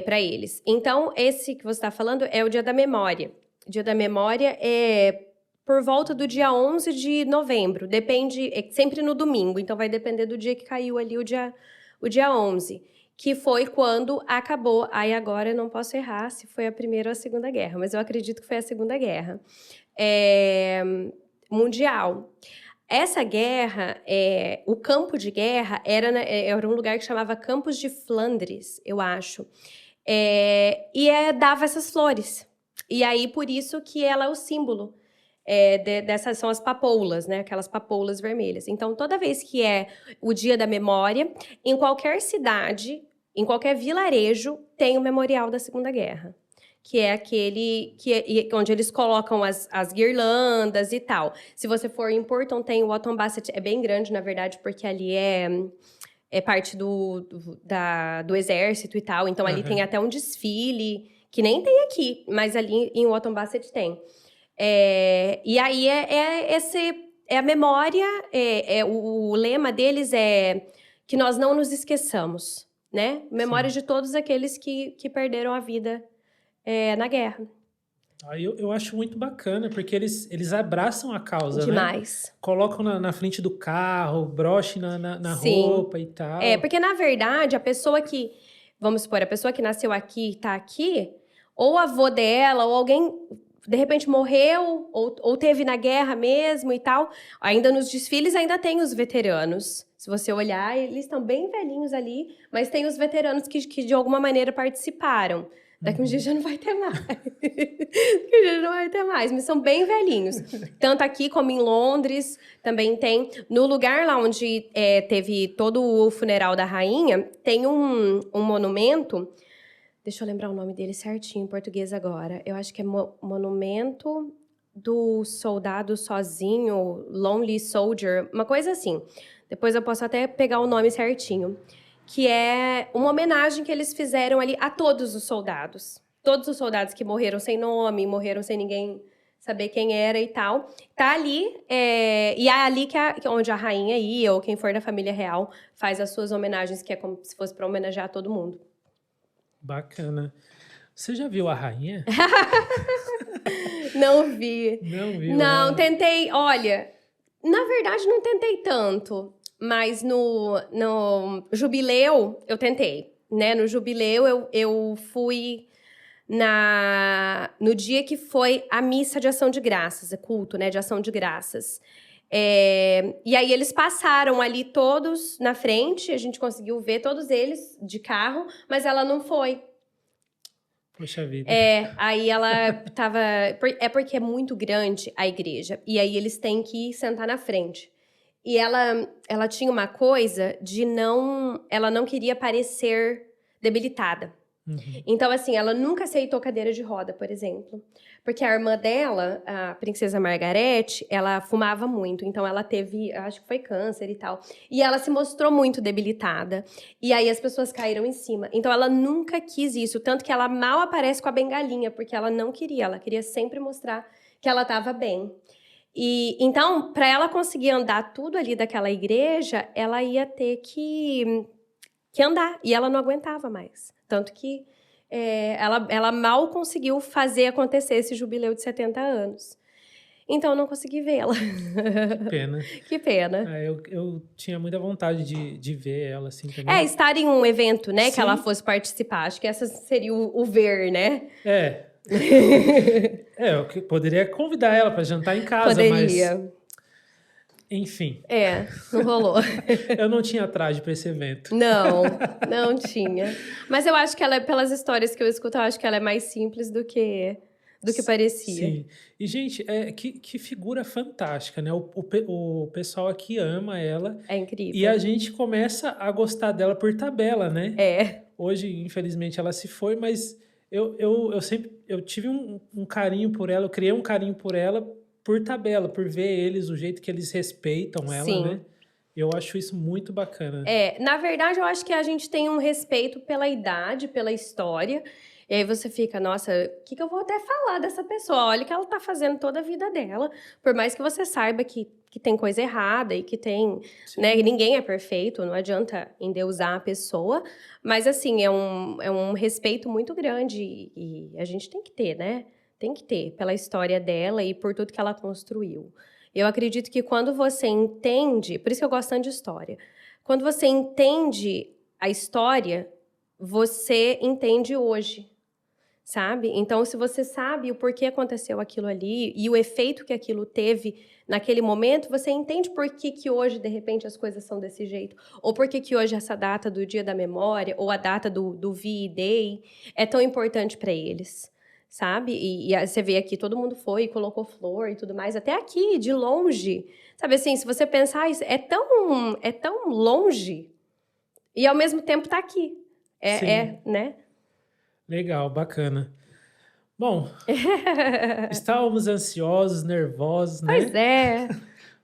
Para eles. Então, esse que você está falando é o Dia da Memória. O Dia da Memória é por volta do dia 11 de novembro, depende, é sempre no domingo, então vai depender do dia que caiu ali o dia 11. Que foi quando acabou. Aí agora eu não posso errar se foi a Primeira ou a Segunda Guerra, mas eu acredito que foi a Segunda Guerra Mundial. Essa guerra, o campo de guerra era um lugar que chamava Campos de Flandres, eu acho. Dava essas flores. E aí, por isso que ela é o símbolo. Dessas são as papoulas, né? Aquelas papoulas vermelhas. Então, toda vez que é o Dia da Memória, em qualquer cidade, em qualquer vilarejo, tem o Memorial da Segunda Guerra, que é aquele onde eles colocam as guirlandas e tal. Se você for em Porton, tem o Autumn Basset, é bem grande, na verdade, porque ali é parte do exército e tal. Então, ali tem até um desfile, que nem tem aqui, mas ali em Autumn Basset tem. E aí a memória, o lema deles é que nós não nos esqueçamos, né? Memória de todos aqueles que perderam a vida na guerra.
Aí eu acho muito bacana, porque eles abraçam a causa,
Demais.
né? Colocam na frente do carro, broche na roupa e tal.
Porque na verdade, vamos supor, a pessoa que nasceu aqui e tá aqui, ou o avô dela, ou alguém de repente morreu, ou teve na guerra mesmo e tal. Ainda nos desfiles ainda tem os veteranos. Se você olhar, eles estão bem velhinhos ali, mas tem os veteranos que de alguma maneira participaram. Daqui uns dias já não vai ter mais. Daqui uns dias não vai ter mais, mas são bem velhinhos. Tanto aqui como em Londres, também tem. No lugar lá onde teve todo o funeral da rainha, tem um monumento. Deixa eu lembrar o nome dele certinho em português agora. Eu acho que é Monumento do Soldado Sozinho, Lonely Soldier, uma coisa assim. Depois eu posso até pegar o nome certinho. Que é uma homenagem que eles fizeram ali a todos os soldados. Todos os soldados que morreram sem nome, morreram sem ninguém saber quem era e tal. Tá ali, e é ali onde a rainha ia, ou quem for da família real, faz as suas homenagens, que é como se fosse para homenagear todo mundo.
Bacana. Você já viu a rainha?
Não vi.
Não viu?
Não, tentei. Olha, na verdade não tentei tanto, mas no jubileu eu tentei, né? No jubileu eu fui no dia que foi a missa de ação de graças, culto, né? De ação de graças. E aí eles passaram ali todos na frente, a gente conseguiu ver todos eles de carro, mas ela não foi.
Poxa vida.
Aí ela tava... porque é muito grande a igreja, e aí eles têm que sentar na frente. E ela tinha uma coisa de ela não queria parecer debilitada.
Uhum.
Então, assim, ela nunca aceitou cadeira de roda, por exemplo. Porque a irmã dela, a princesa Margarete, ela fumava muito. Então, ela teve, acho que foi câncer e tal. E ela se mostrou muito debilitada. E aí, as pessoas caíram em cima. Então, ela nunca quis isso. Tanto que ela mal aparece com a bengalinha, porque ela não queria. Ela queria sempre mostrar que ela estava bem. E então, para ela conseguir andar tudo ali daquela igreja, ela ia ter que andar. E ela não aguentava mais. Tanto que ela mal conseguiu fazer acontecer esse jubileu de 70 anos. Então, eu não consegui vê-la.
Que pena.
Que pena.
Eu tinha muita vontade de ver ela, assim, também.
Estar em um evento, né?
Sim.
Que ela fosse participar. Acho que essa seria o ver, né?
Eu poderia convidar ela para jantar em casa,
Poderia.
Mas... Enfim.
Não rolou.
Eu não tinha traje para esse evento.
Não tinha. Mas eu acho que ela, pelas histórias que eu escuto, eu acho que ela é mais simples do que parecia.
Sim. E, gente, que figura fantástica, né? O pessoal aqui ama ela.
É incrível.
E a gente começa a gostar dela por tabela, né? Hoje, infelizmente, ela se foi, mas eu sempre tive um carinho por ela, eu criei um carinho por ela por tabela, por ver eles, o jeito que eles respeitam ela,
Sim.
né? Eu acho isso muito bacana.
Na verdade, eu acho que a gente tem um respeito pela idade, pela história. E aí você fica, nossa, o que eu vou até falar dessa pessoa? Olha que ela tá fazendo toda a vida dela. Por mais que você saiba que tem coisa errada e que tem, né, ninguém é perfeito, não adianta endeusar a pessoa, mas assim, é um respeito muito grande e a gente tem que ter, né? Tem que ter pela história dela e por tudo que ela construiu. Eu acredito que quando você entende, por isso que eu gosto tanto de história, quando você entende a história, você entende hoje. Sabe? Então, se você sabe o porquê aconteceu aquilo ali e o efeito que aquilo teve naquele momento, você entende por que hoje, de repente, as coisas são desse jeito. Ou por que hoje essa data do Dia da Memória ou a data do V-Day é tão importante para eles, sabe? E você vê aqui, todo mundo foi e colocou flor e tudo mais, até aqui, de longe. Sabe assim, se você pensar, isso é tão longe e, ao mesmo tempo, está aqui. Né?
Legal, bacana. Bom, estávamos ansiosos, nervosos, né?
Pois é.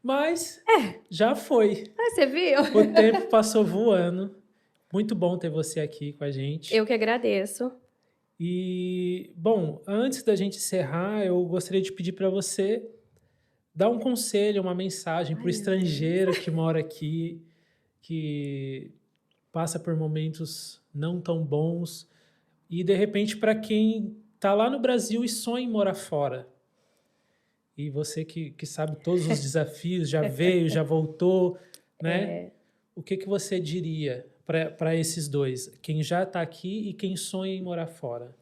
Mas já foi.
Você viu?
O tempo passou voando. Muito bom ter você aqui com a gente.
Eu que agradeço.
E, bom, antes da gente encerrar, eu gostaria de pedir para você dar um conselho, uma mensagem para o estrangeiro que mora aqui, que passa por momentos não tão bons, e de repente para quem está lá no Brasil e sonha em morar fora. E você que sabe todos os desafios, já veio, já voltou, né? O que você diria para esses dois? Quem já está aqui e quem sonha em morar fora?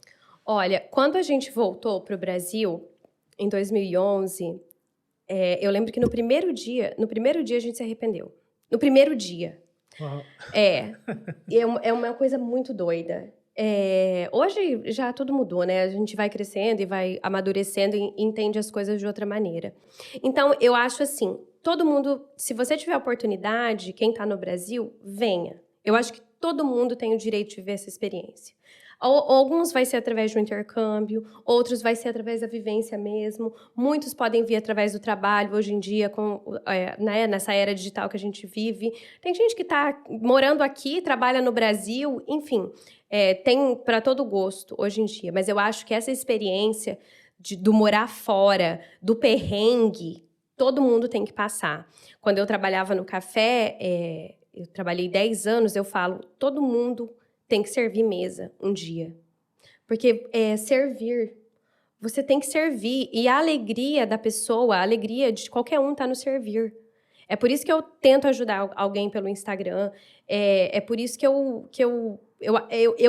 Olha, quando a gente voltou para o Brasil, em 2011, eu lembro que no primeiro dia a gente se arrependeu. No primeiro dia.
Uau.
É uma coisa muito doida. Hoje já tudo mudou, né? A gente vai crescendo e vai amadurecendo e entende as coisas de outra maneira. Então, eu acho assim, todo mundo, se você tiver oportunidade, quem está no Brasil, venha. Eu acho que todo mundo tem o direito de viver essa experiência. Alguns vai ser através do intercâmbio, outros vai ser através da vivência mesmo. Muitos podem vir através do trabalho, hoje em dia, né, nessa era digital que a gente vive. Tem gente que está morando aqui, trabalha no Brasil, enfim, tem para todo gosto hoje em dia. Mas eu acho que essa experiência do morar fora, do perrengue, todo mundo tem que passar. Quando eu trabalhava no café, eu trabalhei 10 anos, eu falo, todo mundo tem que servir mesa um dia. Porque servir, você tem que servir. E a alegria da pessoa, a alegria de qualquer um está no servir. É por isso que eu tento ajudar alguém pelo Instagram. É por isso que eu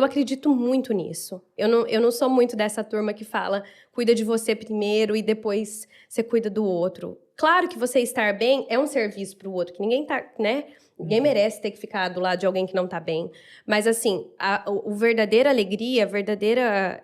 acredito muito nisso. Eu não sou muito dessa turma que fala, cuida de você primeiro e depois você cuida do outro. Claro que você estar bem é um serviço para o outro, que ninguém tá, né? Ninguém merece ter que ficar do lado de alguém que não está bem. Mas, assim, a verdadeira alegria, a verdadeira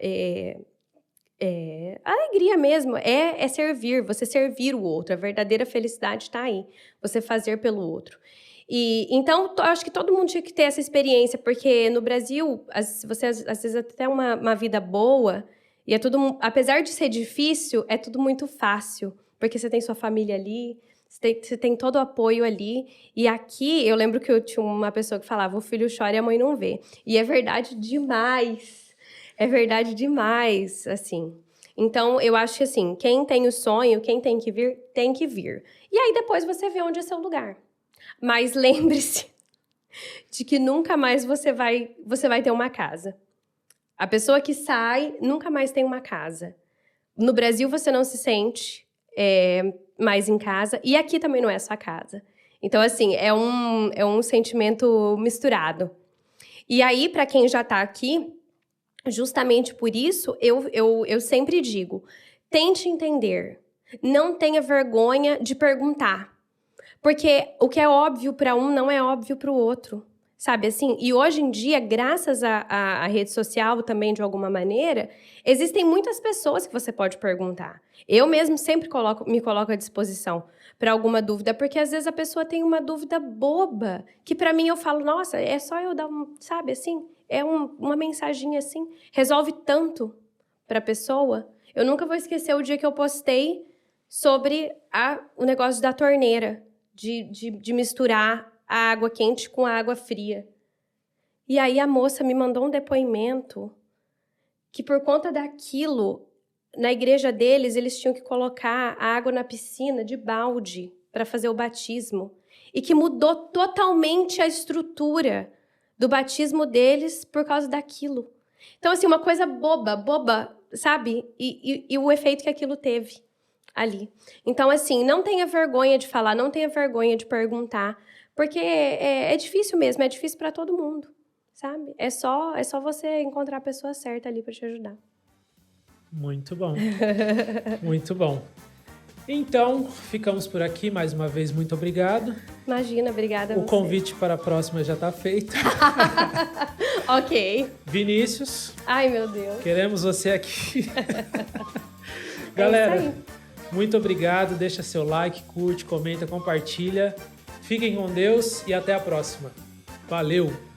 alegria mesmo é servir, você servir o outro. A verdadeira felicidade está aí, você fazer pelo outro. Então, eu acho que todo mundo tinha que ter essa experiência, porque no Brasil, você às vezes até tem uma vida boa, e é tudo, apesar de ser difícil, é tudo muito fácil, porque você tem sua família ali, você tem todo o apoio ali. E aqui, eu lembro que eu tinha uma pessoa que falava, o filho chora e a mãe não vê. E é verdade demais. É verdade demais, assim. Então, eu acho que, assim, quem tem o sonho, quem tem que vir, tem que vir. E aí, depois você vê onde é seu lugar. Mas lembre-se de que nunca mais você vai ter uma casa. A pessoa que sai, nunca mais tem uma casa. No Brasil, você não se sente mais em casa. E aqui também não é sua casa. Então, assim, é um sentimento misturado. E aí, para quem já está aqui, justamente por isso, eu sempre digo, tente entender. Não tenha vergonha de perguntar. Porque o que é óbvio para um não é óbvio para o outro. Sabe assim? E hoje em dia, graças à rede social também, de alguma maneira, existem muitas pessoas que você pode perguntar. Eu mesmo sempre me coloco à disposição para alguma dúvida, porque às vezes a pessoa tem uma dúvida boba, que para mim eu falo, nossa, é só eu dar sabe assim? Uma mensaginha assim, resolve tanto para a pessoa. Eu nunca vou esquecer o dia que eu postei sobre o negócio da torneira, de misturar a água quente com a água fria. E aí a moça me mandou um depoimento que por conta daquilo, na igreja deles, eles tinham que colocar a água na piscina de balde para fazer o batismo. E que mudou totalmente a estrutura do batismo deles por causa daquilo. Então, assim, uma coisa boba, sabe? E o efeito que aquilo teve ali. Então, assim, não tenha vergonha de falar, não tenha vergonha de perguntar, porque é difícil mesmo, é difícil para todo mundo, sabe? É só você encontrar a pessoa certa ali para te ajudar.
Muito bom. Muito bom. Então, ficamos por aqui. Mais uma vez, muito obrigado.
Imagina, obrigada a
O
você.
convite para a próxima já está feito.
Ok.
Vinícius,
Ai, meu Deus.
queremos você aqui. Galera,
isso aí.
muito obrigado. Deixa seu like, curte, comenta, compartilha. Fiquem com Deus e até a próxima. Valeu!